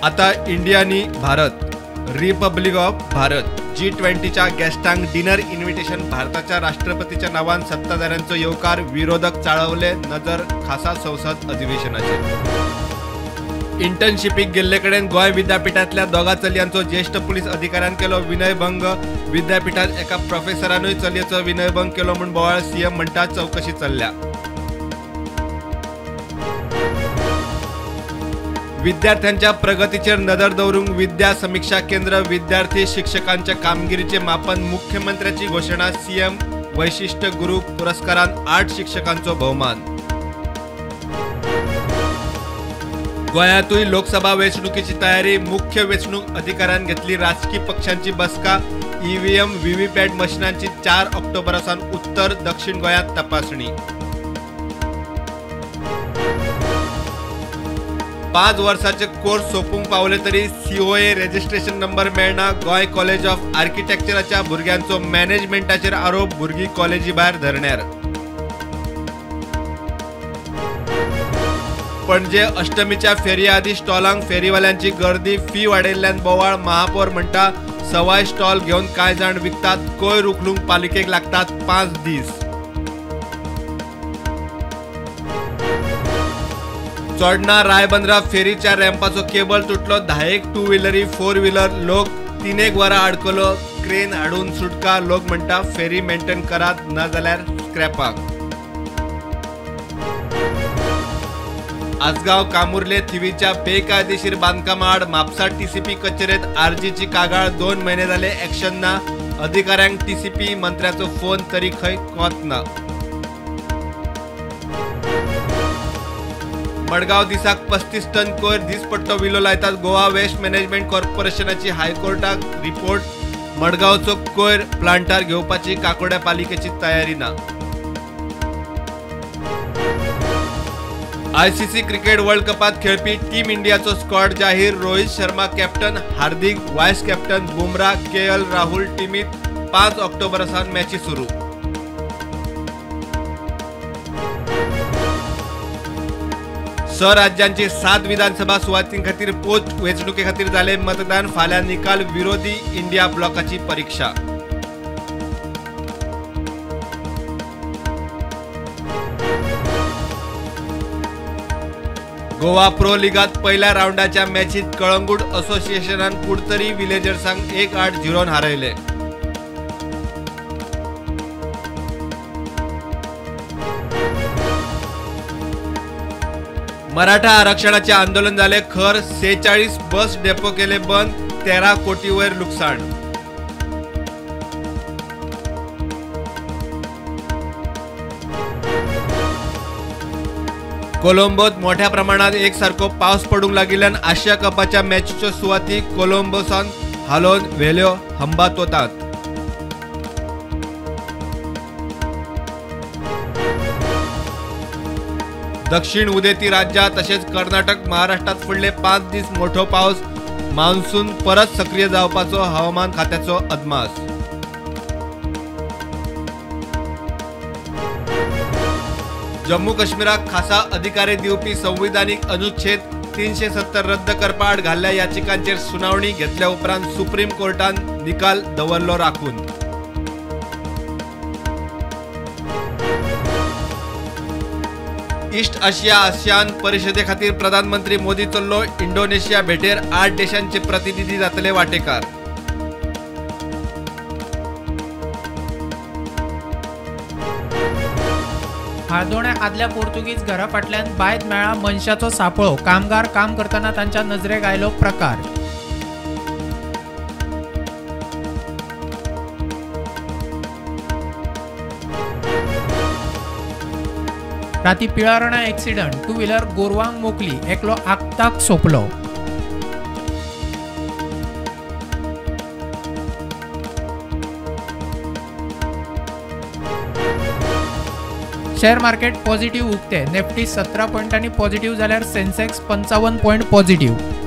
आता इंडियानी Bharat republic of Bharat G20च्या गॅस्टांक डिनर इन्व्हिटेशन भारताच्या राष्ट्रपतीच्या नावान सत्ताधाऱ्यांचो येवकार विरोधक चाळवले नजर खासा संसद अधिवेशनाचे। इंटर्नशिपीक गेल्ले कडेन गोय विद्यापीठातल्या दोगा चलयांचो ज्येष्ठ पुलीस अधिकाऱ्यान केलो विनयभंग। विद्यापीठात एका प्रोफेसरानूय चलयेचो विनयभंग केलो म्हूण बोवाळ सीएम म्हणटा चौकशी चल्ल्या। विद्यार्थ्यांच्या प्रगतीचेर नजर दवरूंक विद्या समीक्षा केंद्र विद्यार्थी शिक्षकांच्या कामगिरीचे मापन मुख्यमंत्र्याची घोषणा। सीएम वैशिष्ट्य गुरु पुरस्कारान 8 शिक्षकांचो बहुमान। गोंयांतूय लोकसभा वेंचणुकीची तयारी मुख्य वेंचणूक अधिकाऱ्यान घेतली राजकीय पक्षांची बसका। ईव्हीएम व्हीव्हीपॅट मशिनांची 4 ऑक्टोबरासान उत्तर दक्षिण गोंयांत तपासणी। 5 वर्षाचे कोर्स सोपूंक पावले तरी COA रजिस्ट्रेशन नंबर मेळना। गोंय कॉलेज ऑफ आर्किटेक्चराच्या भुरग्यांचो मॅनेजमेंटाचेर आरोप भुरगीं कॉलेजी भायर धरण्यार। पणजे अष्टमीच्या फेरये आदी स्टॉलांक फेरीवाल्यांची गर्दी फी वाडयल्ल्यान बोवाळ। महापौर म्हणटा सवाय स्टॉल घेवन कांय जाण विकतात कोयर उखलूंक पालिकेक लागतात 5 दीस। चोडणा रायबंदरा फेरीच्या रॅम्पाचो केबल तुटलो 10 टू व्हीलरी 4 व्हीलर लोक 3 वरां आडकलो क्रेन हाडून सुटका। लोक म्हणटा फेरी मेंटेन करात ना जाल्यार स्क्रॅपाक। आसगांव कामुर्ले थिवीच्या बेकायदेशीर बांदकामा आड म्हापसा TCP कचेरेत आर्जीची कागाळ 2 महिने जाले ॲक्शन ना। अधिकाऱ्यांक TCP मंत्र्याचो फोन तरी खंय कोतना। मडगांव दिसाक 35 टन कोयर दिसपट्टो विलो लायतात गोवा वेस्ट मॅनेजमेंट कॉर्पोरेशनाची हायकोर्टाक रिपोर्ट। मडगांवचो कोयर प्लांटार घेवपाची काकोड्या पालिकेची तयारी ना। ICC क्रिकेट वर्ल्ड कपात खेळपी टीम इंडियाचो स्क्वॉड जाहीर। Rohit Sharma captain, Hardik vice captain, Bumrah, KL Rahul टीमीत। 5 ऑक्टोबरासान मॅची सुरू। राज्यांची 7 विधानसभा सुवातींखातीर पोस्ट वेंचणुके खातीर जाले मतदान। फाल्यां निकाल विरोधी इंडिया ब्लॉकाची परीक्षा। गोवा प्रो लीगात पहिल्या राऊंडाच्या मॅचीत कळंगूट असोसिएशनान कुडतरी विलेजर्सांक 1-8-0 हारयले। मराठा आरक्षणाचे आंदोलन झाले खर। 46 बस डेपो केले बंद। 13 कोटी वयर नुकसान। कोलंबोत मोठ्या प्रमाणात एकसारखो पावस पडूंक लागिल्ल्यान आशिया कपाच्या मॅचीच्यो सुवाती कोलंबोसान हालोवन व्हेल्यो हंबातोतात। दक्षिण उदेती राज्यात तसेच कर्नाटक महाराष्ट्रात फुडले 5 दीस मोठो पावस। मान्सून परत सक्रिय जावपाचो हवामान खात्याचो अदमास। जम्मू काश्मीराक खासा अधिकारी दिवपी संविधानीक अनुच्छेद 370 रद्द करपा आड घाल्ल्या याचिकांचेर सुनावणी घेतल्या उपरांत सुप्रीम कोर्टान निकाल दवरलो राखून। ईस्ट आशिया आसियान परिषदे खातीर प्रधानमंत्री मोदी चल्लो इंडोनेशिया भेटेर। 8 देशांचे प्रतिनिधी जातले वाटेकार। हार्दोण्या आदल्या पोर्तुगीज घरा फाटल्यान बायत मेळ्ळा मनशाचो सापळो। कामगार काम करतना तांच्या नजरेक आयलो प्रकार। राती पिळारणा ॲक्सिडंट 2 व्हीलर गोरवांक मोकली एकलो आगताक सोंपलो। शेअर मार्केट पॉझिटिव्ह उक्ते। निफ्टी 17 पॉइंटांनी पॉझिटिव्ह जाल्यार सेन्सेक्स 55 पॉइंट पॉझिटिव्ह।